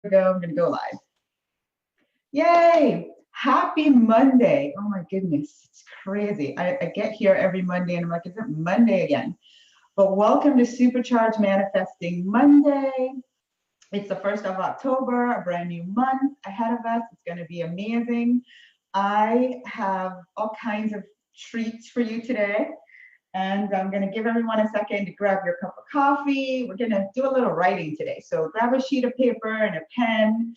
we go. I'm going to go live. Yay! Happy Monday. Oh my goodness. It's crazy. I get here every Monday and I'm like, is it Monday again? But welcome to Supercharged Manifesting Monday. It's the 1st of October, a brand new month ahead of us. It's going to be amazing. I have all kinds of treats for you today. And I'm going to give everyone a second to grab your cup of coffee. We're going to do a little writing today. So grab a sheet of paper and a pen,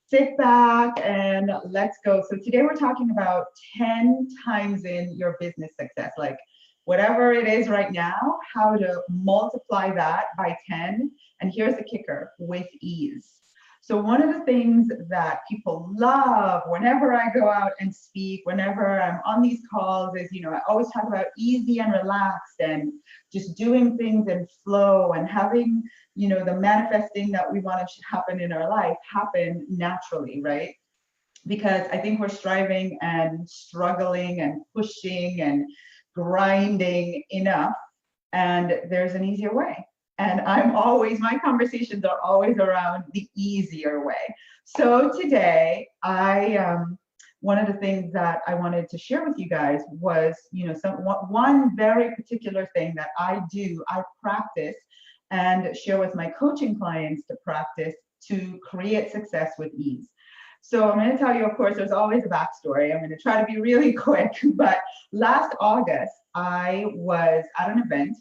sit back, and let's go. So today we're talking about 10 times in your business success, like whatever it is right now, how to multiply that by 10. And here's the kicker: with ease. So one of the things that people love whenever I go out and speak, whenever I'm on these calls is, I always talk about easy and relaxed and just doing things in flow and having, the manifesting that we want to happen in our life happen naturally, right? Because I think we're striving and struggling and pushing and grinding enough, and there's an easier way. And my conversations are always around the easier way. So today, one of the things that I wanted to share with you guys was, one very particular thing that I practice and share with my coaching clients to practice to create success with ease. So I'm going to tell you, of course, there's always a backstory. I'm going to try to be really quick, but last August, I was at an event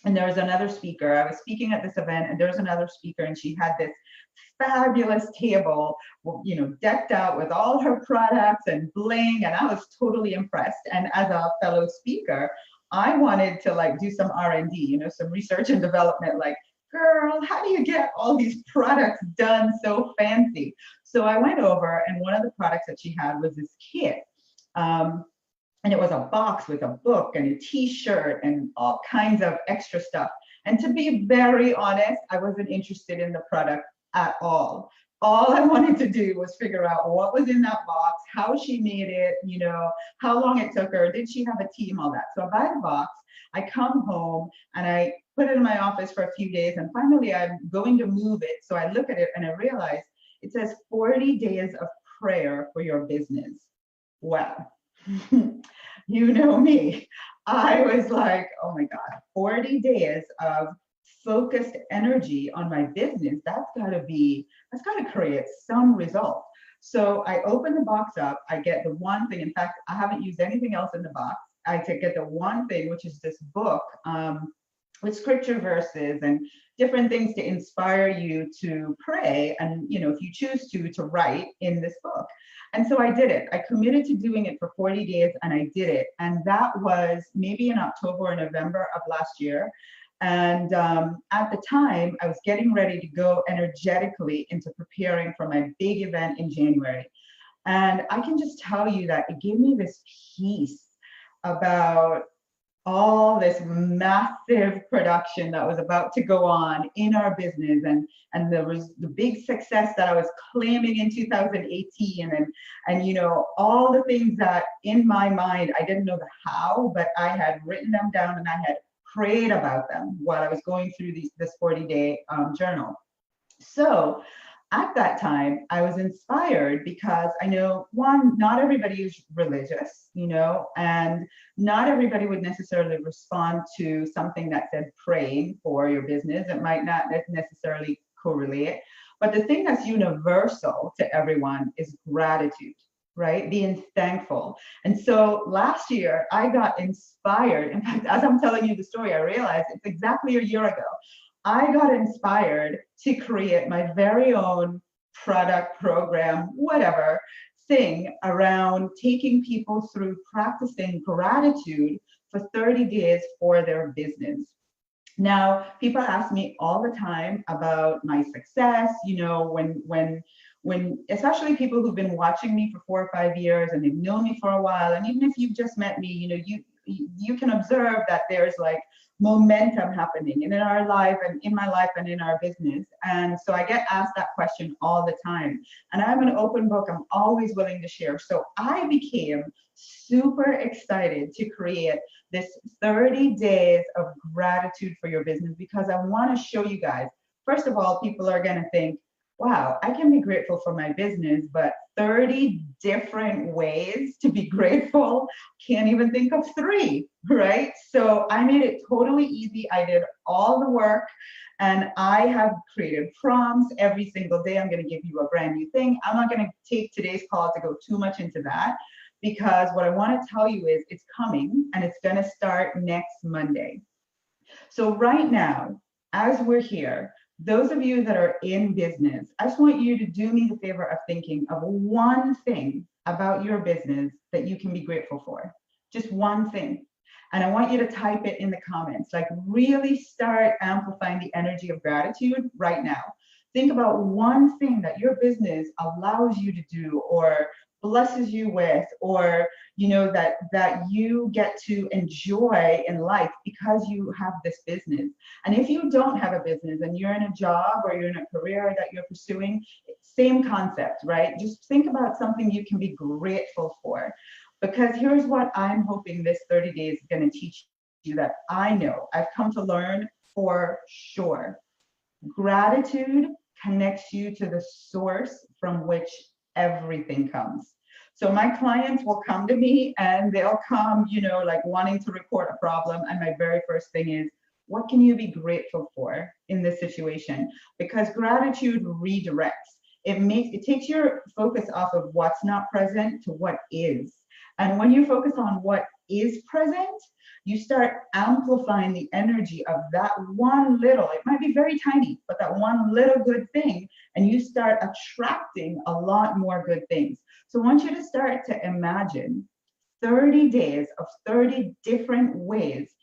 and there was another speaker. I was speaking at this event and there was another speaker and she had this fabulous table, decked out with all her products and bling, and I was totally impressed. And as a fellow speaker, I wanted to do some R&D, some research and development, girl, how do you get all these products done so fancy? So I went over, and one of the products that she had was this kit. And it was a box with a book and a t-shirt and all kinds of extra stuff. And to be very honest, I wasn't interested in the product at all. All I wanted to do was figure out what was in that box, how she made it, how long it took her, did she have a team, all that. So I buy the box, I come home and I put it in my office for a few days, and finally I'm going to move it. So I look at it and I realize it says 40 days of prayer for your business. Wow. You know me. I was like, oh my God, 40 days of focused energy on my business. That's got to create some result. So I open the box up. I get the one thing. In fact, I haven't used anything else in the box. I get the one thing, which is this book with scripture verses and different things to inspire you to pray. And, if you choose to write in this book. And so I did it. I committed to doing it for 40 days and I did it. And that was maybe in October or November of last year. And at the time, I was getting ready to go energetically into preparing for my big event in January. And I can just tell you that it gave me this peace about all this massive production that was about to go on in our business, and there was the big success that I was claiming in 2018, and all the things that in my mind I didn't know the how, but I had written them down and I had prayed about them while I was going through this 40-day journal. So at that time, I was inspired because I know, one, not everybody is religious, and not everybody would necessarily respond to something that said praying for your business. It might not necessarily correlate. But the thing that's universal to everyone is gratitude, right? Being thankful. And so last year, I got inspired. In fact, as I'm telling you the story, I realized it's exactly a year ago. I got inspired to create my very own product, program, whatever thing around taking people through practicing gratitude for 30 days for their business. Now, people ask me all the time about my success, when especially people who've been watching me for 4 or 5 years and they've known me for a while, and even if you've just met me, you can observe that there's momentum happening in our life and in my life and in our business. And so I get asked that question all the time. And I'm an open book. I'm always willing to share. So I became super excited to create this 30 days of gratitude for your business because I want to show you guys, first of all, people are going to think, wow, I can be grateful for my business, but 30 different ways to be grateful, can't even think of three, right? So I made it totally easy. I did all the work and I have created prompts every single day. I'm going to give you a brand new thing. I'm not going to take today's call to go too much into that because what I want to tell you is it's coming and it's going to start next Monday. So right now, as we're here, those of you that are in business, I just want you to do me the favor of thinking of one thing about your business that you can be grateful for. Just one thing. And I want you to type it in the comments, like really start amplifying the energy of gratitude right now. Think about one thing that your business allows you to do or blesses you with, or that you get to enjoy in life because you have this business. And if you don't have a business and you're in a job or you're in a career that you're pursuing, same concept, right? Just think about something you can be grateful for. Because here's what I'm hoping this 30 days is going to teach you that I know I've come to learn for sure. Gratitude connects you to the source from which everything comes. So my clients will come to me and they'll come, like wanting to report a problem. And my very first thing is, what can you be grateful for in this situation? Because gratitude redirects. It takes your focus off of what's not present to what is. And when you focus on what is present, you start amplifying the energy of that one little, it might be very tiny, but that one little good thing, and you start attracting a lot more good things. So I want you to start to imagine 30 days of 30 different ways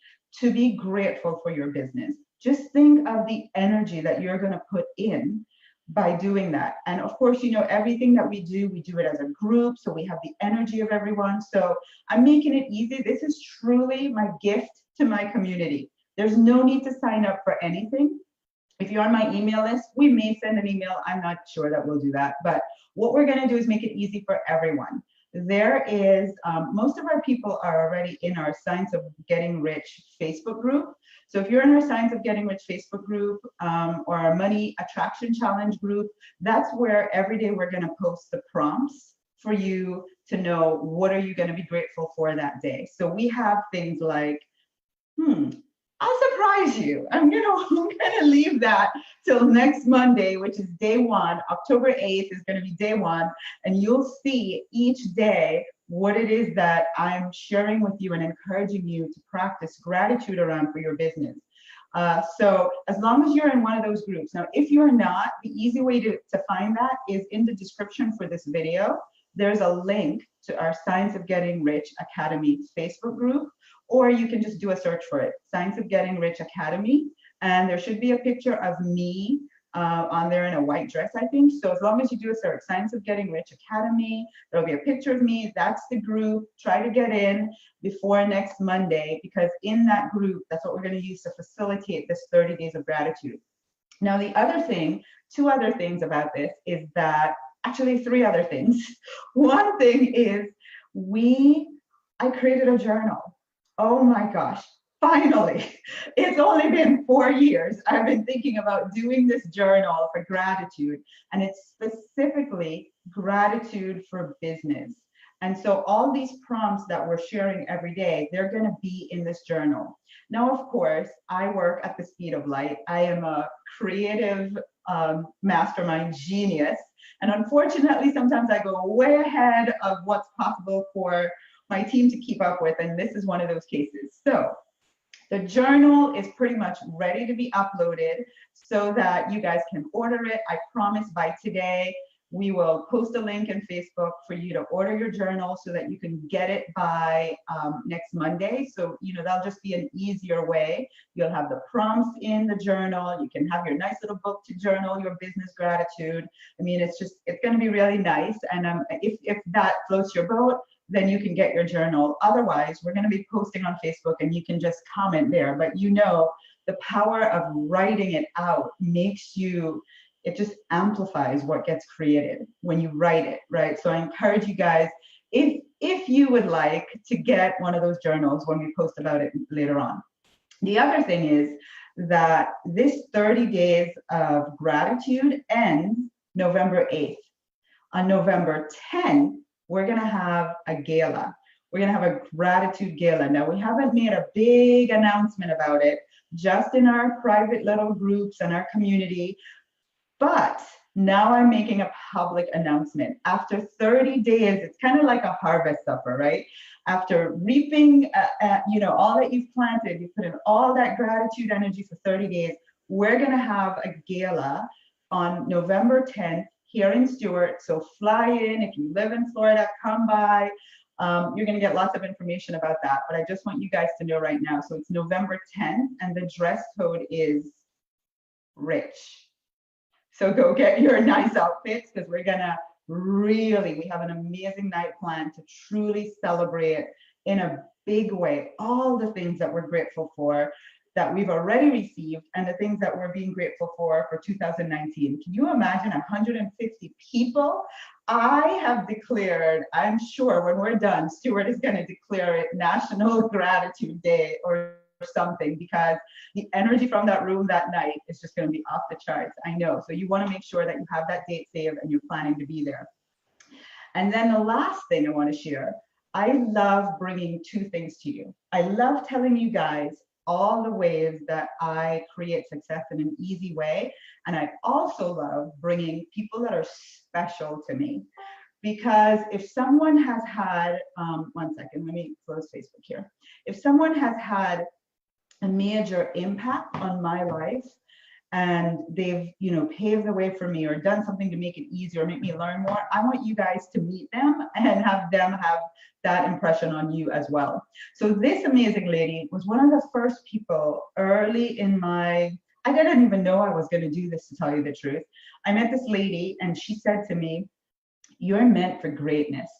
to be grateful for your business. Just think of the energy that you're going to put in by doing that. And of course, everything that we do it as a group. So we have the energy of everyone. So I'm making it easy. This is truly my gift to my community. There's no need to sign up for anything. If you're on my email list, we may send an email. I'm not sure that we'll do that. But what we're going to do is make it easy for everyone. There is, most of our people are already in our Science of Getting Rich Facebook group. So if you're in our Science of Getting Rich Facebook group or our Money Attraction Challenge group, that's where every day we're going to post the prompts for you to know what are you going to be grateful for that day. So we have things like, I'll surprise you. I'm gonna leave that till next Monday, which is day one. October 8th is gonna be day one, and you'll see each day what it is that I'm sharing with you and encouraging you to practice gratitude around for your business. So as long as you're in one of those groups. Now, if you're not, the easy way to find that is in the description for this video. There's a link to our Science of Getting Rich Academy Facebook group, or you can just do a search for it, Science of Getting Rich Academy, and there should be a picture of me on there in a white dress, I think. So as long as you do a search, Science of Getting Rich Academy, there'll be a picture of me. That's the group. Try to get in before next Monday, because in that group, that's what we're going to use to facilitate this 30 days of gratitude. Now, the other thing, two other things about this is that, actually three other things. One thing is I created a journal. Oh my gosh, finally. It's only been 4 years. I've been thinking about doing this journal for gratitude, and it's specifically gratitude for business. And so all these prompts that we're sharing every day, they're going to be in this journal. Now, of course, I work at the speed of light. I am a creative mastermind genius. And unfortunately, sometimes I go way ahead of what's possible for my team to keep up with. And this is one of those cases. So the journal is pretty much ready to be uploaded so that you guys can order it. I promise by today, we will post a link in Facebook for you to order your journal so that you can get it by next Monday. So, that'll just be an easier way. You'll have the prompts in the journal. You can have your nice little book to journal your business gratitude. I mean, it's going to be really nice. And if that floats your boat, then you can get your journal. Otherwise, we're going to be posting on Facebook and you can just comment there. But the power of writing it out it just amplifies what gets created when you write it, right? So I encourage you guys, if you would like to get one of those journals when we post about it later on. The other thing is that this 30 days of gratitude ends November 8th. On November 10th, we're going to have a gala. We're going to have a gratitude gala. Now, we haven't made a big announcement about it, just in our private little groups and our community. But now I'm making a public announcement. After 30 days, it's kind of like a harvest supper, right? After reaping, all that you've planted, you put in all that gratitude energy for 30 days. We're going to have a gala on November 10th here in Stewart. So fly in. If you live in Florida, come by. You're going to get lots of information about that. But I just want you guys to know right now. So it's November 10th, and the dress code is rich. So go get your nice outfits, because we're gonna we have an amazing night planned to truly celebrate in a big way all the things that we're grateful for, that we've already received, and the things that we're being grateful for 2019. Can you imagine 150 people? I have declared, I'm sure when we're done, Stuart is gonna declare it National Gratitude Day or something, because the energy from that room that night is just going to be off the charts. I know. So you want to make sure that you have that date saved and you're planning to be there. And then the last thing I want to share, I love bringing two things to you. I love telling you guys all the ways that I create success in an easy way. And I also love bringing people that are special to me. Because if someone has had, one second, let me close Facebook here. If someone has had a major impact on my life, and they've paved the way for me or done something to make it easier or make me learn more, I want you guys to meet them and have them have that impression on you as well. So this amazing lady was one of the first people early in I didn't even know I was going to do this, to tell you the truth. I met this lady and she said to me, "You're meant for greatness."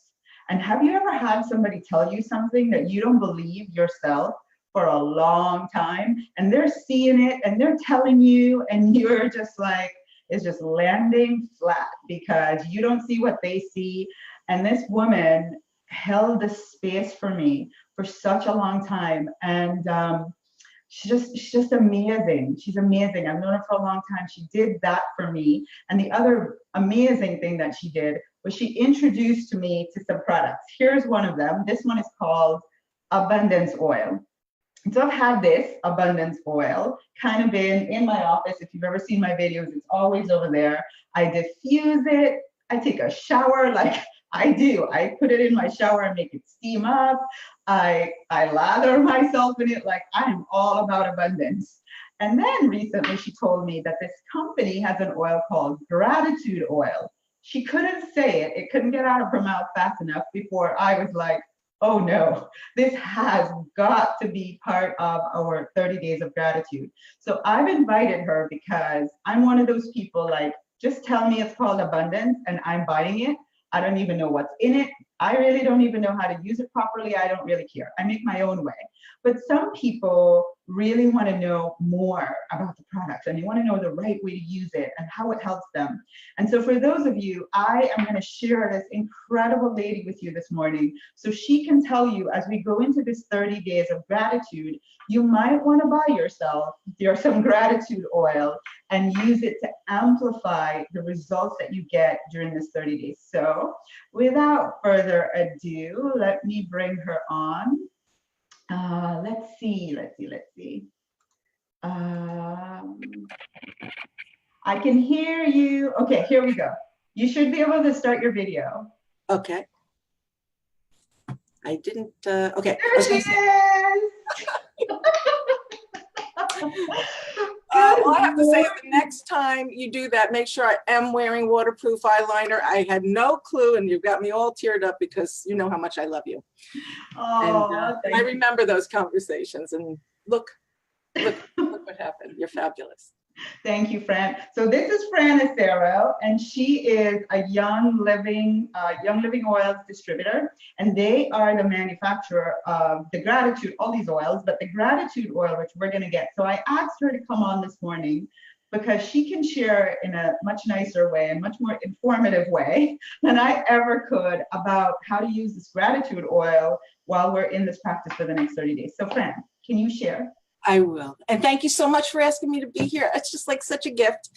And have you ever had somebody tell you something that you don't believe yourself for a long time, and they're seeing it and they're telling you, and you're just like, it's just landing flat because you don't see what they see? And this woman held the space for me for such a long time, and she's just amazing. She's amazing. I've known her for a long time. She did that for me. And the other amazing thing that she did was she introduced me to some products. Here's one of them. This one is called Abundance Oil. So I've had this Abundance Oil kind of been in my office. If you've ever seen my videos, it's always over there. I diffuse it. I take a shower like I do. I put it in my shower and make it steam up. I lather myself in it. Like, I am all about abundance. And then recently she told me that this company has an oil called Gratitude Oil. She couldn't say it. It couldn't get out of her mouth fast enough before I was like, oh no, this has got to be part of our 30 days of gratitude. So I've invited her because I'm one of those people, like, just tell me it's called abundance and I'm buying it. I don't even know what's in it. I really don't even know how to use it properly. I don't really care. I make my own way. But some people really want to know more about the products, and they want to know the right way to use it and how it helps them. And so for those of you, I am going to share this incredible lady with you this morning, so she can tell you, as we go into this 30 days of gratitude, you might want to buy yourself some gratitude oil and use it to amplify the results that you get during this 30 days. So without further ado, let me bring her on. Let's see. I can hear you. Okay, here we go. You should be able to start your video. Okay. I didn't, okay. There she is! All I have to say is the next time you do that, make sure I am wearing waterproof eyeliner. I had no clue, and you've got me all teared up because you know how much I love you. Oh, and I remember those conversations, and look what happened. You're fabulous. Thank you, Fran. So this is Fran Acero, and she is a Young Living Oils distributor, and they are the manufacturer of the Gratitude, all these oils, but the Gratitude oil, which we're going to get. So I asked her to come on this morning because she can share in a much nicer way and much more informative way than I ever could about how to use this Gratitude oil while we're in this practice for the next 30 days. So Fran, can you share? I will. And thank you so much for asking me to be here. It's just like such a gift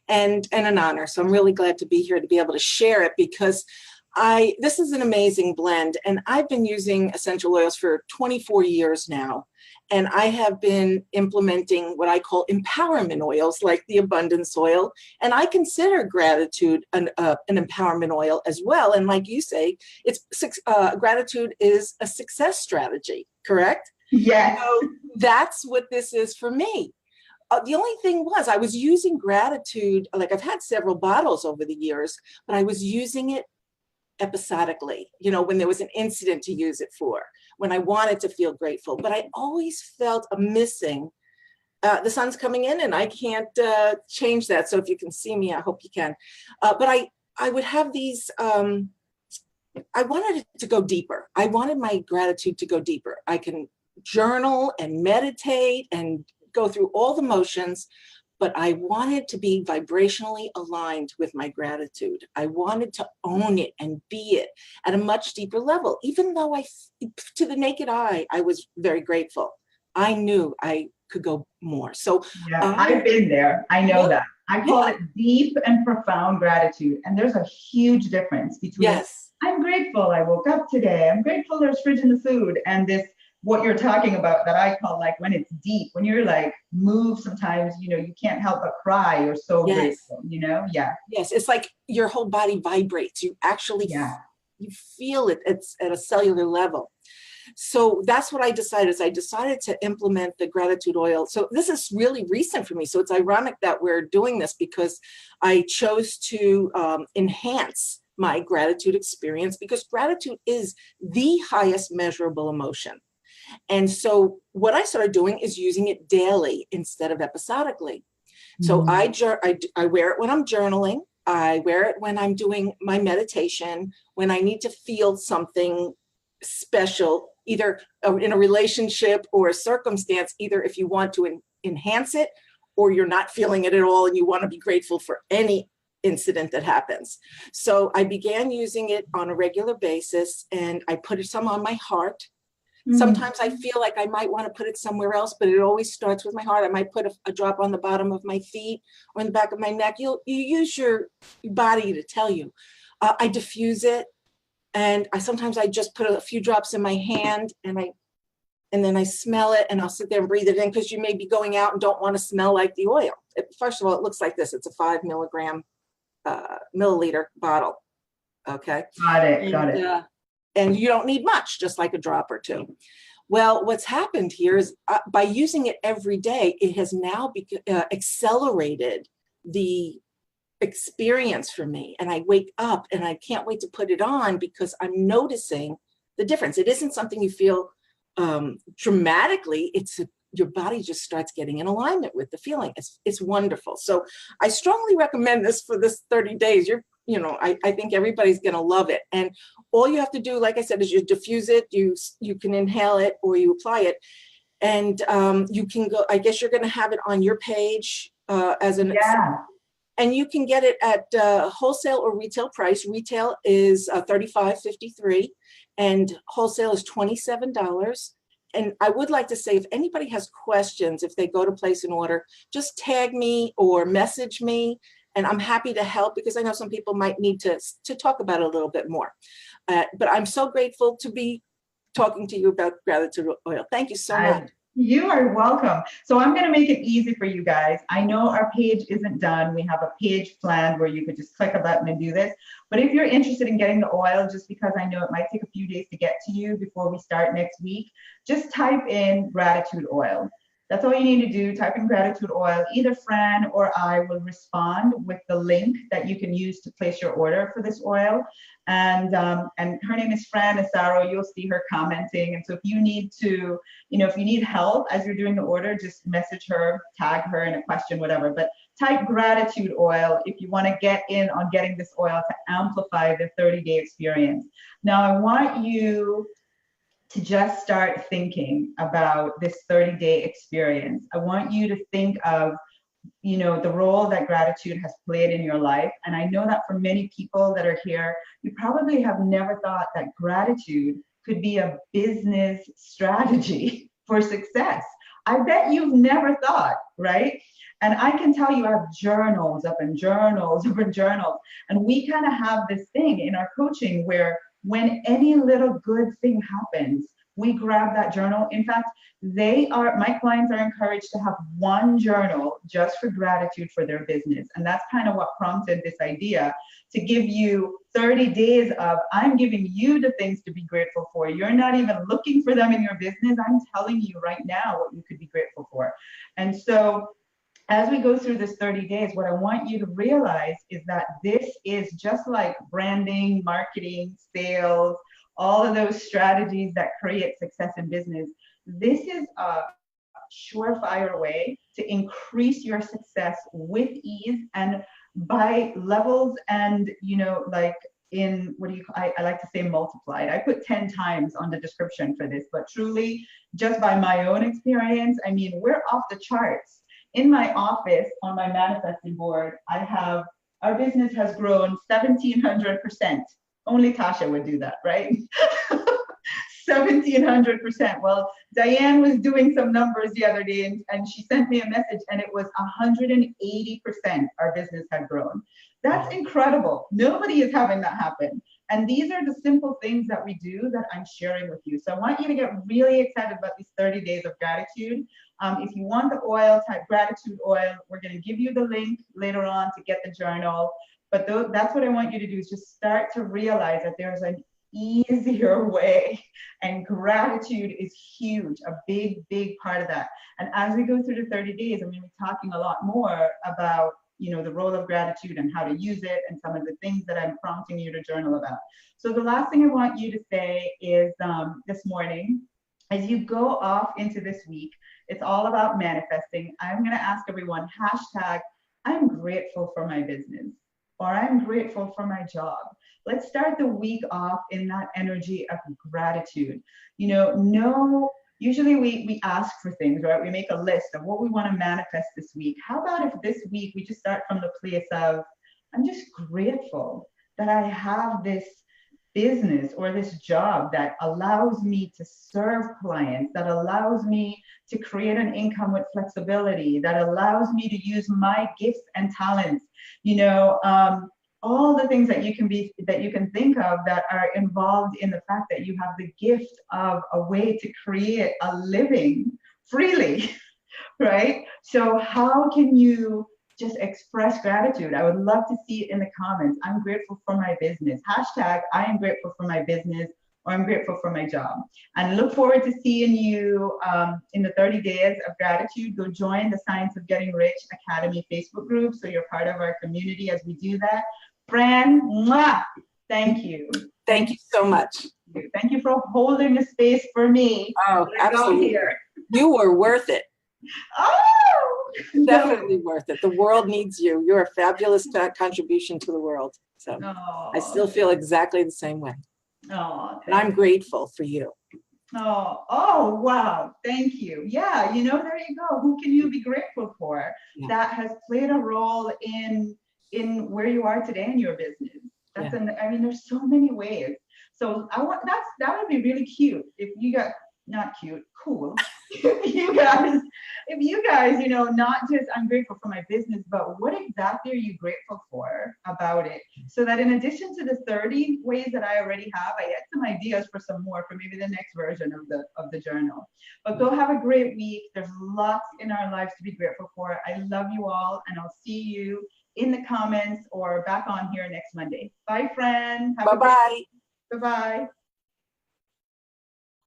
and an honor. So I'm really glad to be here to be able to share it, because this is an amazing blend, and I've been using essential oils for 24 years now. And I have been implementing what I call empowerment oils, like the abundance oil. And I consider gratitude an empowerment oil as well. And like you say, gratitude is a success strategy, correct? Yes. So that's what this is for me. The only thing was, I was using gratitude, like I've had several bottles over the years, but I was using it episodically, when there was an incident to use it for, when I wanted to feel grateful. But I always felt a missing. The sun's coming in and I can't change that. So if you can see me, I hope you can. But I would have these, I wanted it to go deeper. I wanted my gratitude to go deeper. I can journal and meditate and go through all the motions, but I wanted to be vibrationally aligned with my gratitude. I wanted to own it and be it at a much deeper level. Even though to the naked eye, I was very grateful. I knew I could go more. So yeah, I've been there. I know that. I call it deep and profound gratitude. And there's a huge difference between, I'm grateful I woke up today. I'm grateful there's fridge in the food. And this, what you're talking about that I call like when it's deep, when you're like moved sometimes, you can't help but cry. You're so grateful, Yeah. Yes. It's like your whole body vibrates. You actually, you feel it. It's at a cellular level. So that's what I decided is I decided to implement the gratitude oil. So this is really recent for me. So it's ironic that we're doing this because I chose to enhance my gratitude experience, because gratitude is the highest measurable emotion. And so what I started doing is using it daily instead of episodically. So I wear it when I'm journaling. I wear it when I'm doing my meditation, when I need to feel something special, either in a relationship or a circumstance, either if you want to enhance it or you're not feeling it at all and you want to be grateful for any incident that happens. So I began using it on a regular basis, and I put some on my heart. Sometimes I feel like I might want to put it somewhere else, but it always starts with my heart. I might put a drop on the bottom of my feet or in the back of my neck. You use your body to tell you. I diffuse it, and sometimes I just put a few drops in my hand, and then I smell it, and I'll sit there and breathe it in, because you may be going out and don't want to smell like the oil. First of all, it looks like this. It's a 5 milliliter bottle. Okay. Got it. And you don't need much, just like a drop or two. Well, what's happened here is by using it every day, it has now accelerated the experience for me. And I wake up and I can't wait to put it on, because I'm noticing the difference. It isn't something you feel dramatically. Your body just starts getting in alignment with the feeling. It's wonderful. So I strongly recommend this for this 30 days. I think everybody's going to love it. And all you have to do, like I said, is you diffuse it, you can inhale it, or you apply it. And you can go, I guess you're going to have it on your page and you can get it at wholesale or retail price. Retail is $35.53 and wholesale is $27. And I would like to say, if anybody has questions, if they go to place an order, just tag me or message me, and I'm happy to help, because I know some people might need to talk about it a little bit more. But I'm so grateful to be talking to you about gratitude oil. Thank you so much. You are welcome. So I'm going to make it easy for you guys. I know our page isn't done. We have a page planned where you could just click a button and do this. But if you're interested in getting the oil, just because I know it might take a few days to get to you before we start next week, just type in gratitude oil. That's all you need to do. Type in gratitude oil. Either Fran or I will respond with the link that you can use to place your order for this oil. And her name is Fran Asaro. You'll see her commenting. And so if you need to, if you need help as you're doing the order, just message her, tag her in a question, whatever. But type gratitude oil if you want to get in on getting this oil to amplify the 30-day experience. Now, I want you to just start thinking about this 30-day experience. I want you to think of, the role that gratitude has played in your life. And I know that for many people that are here, you probably have never thought that gratitude could be a business strategy for success. I bet you've never thought, right? And I can tell you I have journals up and journals up and journals. And we kind of have this thing in our coaching where when any little good thing happens, we grab that journal. In fact, my clients are encouraged to have one journal just for gratitude for their business. And that's kind of what prompted this idea to give you 30 days of, I'm giving you the things to be grateful for. You're not even looking for them in your business. I'm telling you right now what you could be grateful for. And so as we go through this 30 days, what I want you to realize is that this is just like branding, marketing, sales, all of those strategies that create success in business. This is a surefire way to increase your success with ease and by levels. And like in what do you I like to say multiplied. I put 10 times on the description for this, but truly just by my own experience, I mean, we're off the charts. In my office on my manifesting board, I have our business has grown 1,700%. Only Tasha would do that, right? 1,700%. Well, Diane was doing some numbers the other day and she sent me a message and it was 180% our business had grown. That's incredible. Nobody is having that happen. And these are the simple things that we do that I'm sharing with you. So I want you to get really excited about these 30 days of gratitude. If you want the oil, type gratitude oil. We're going to give you the link later on to get the journal. But that's what I want you to do is just start to realize that there's an easier way, and gratitude is huge, a big, big part of that. And as we go through the 30 days, I'm going to be talking a lot more about the role of gratitude and how to use it and some of the things that I'm prompting you to journal about. So the last thing I want you to say is this morning, as you go off into this week, it's all about manifesting. I'm going to ask everyone, hashtag, I'm grateful for my business, or I'm grateful for my job. Let's start the week off in that energy of gratitude. Usually we ask for things, right? We make a list of what we want to manifest this week. How about if this week we just start from the place of, I'm just grateful that I have this business or this job that allows me to serve clients, that allows me to create an income with flexibility, that allows me to use my gifts and talents, all the things that you can think of that are involved in the fact that you have the gift of a way to create a living freely, right? So how can you just express gratitude? I would love to see it in the comments. I'm grateful for my business. Hashtag, I am grateful for my business, or I'm grateful for my job. And look forward to seeing you in the 30 days of gratitude. Go join the Science of Getting Rich Academy Facebook group so you're part of our community as we do that. Fran, mwah, thank you. Thank you so much. Thank you for holding the space for me. Oh, absolutely. You were worth it. Oh, definitely worth it. The world needs you. You're a fabulous contribution to the world. So I still feel exactly the same way. Oh, and I'm grateful for you. Oh, wow. Thank you. Yeah, there you go. Who can you be grateful for that has played a role in where you are today in your business? There's so many ways. So that would be really cute if you got, not cute, cool. if you guys, not just I'm grateful for my business, but what exactly are you grateful for about it? So that in addition to the 30 ways that I already have, I get some ideas for some more for maybe the next version of the journal. But go have a great week. There's lots in our lives to be grateful for. I love you all, and I'll see you in the comments or back on here next Monday. Bye, friend. Bye-bye. Bye-bye.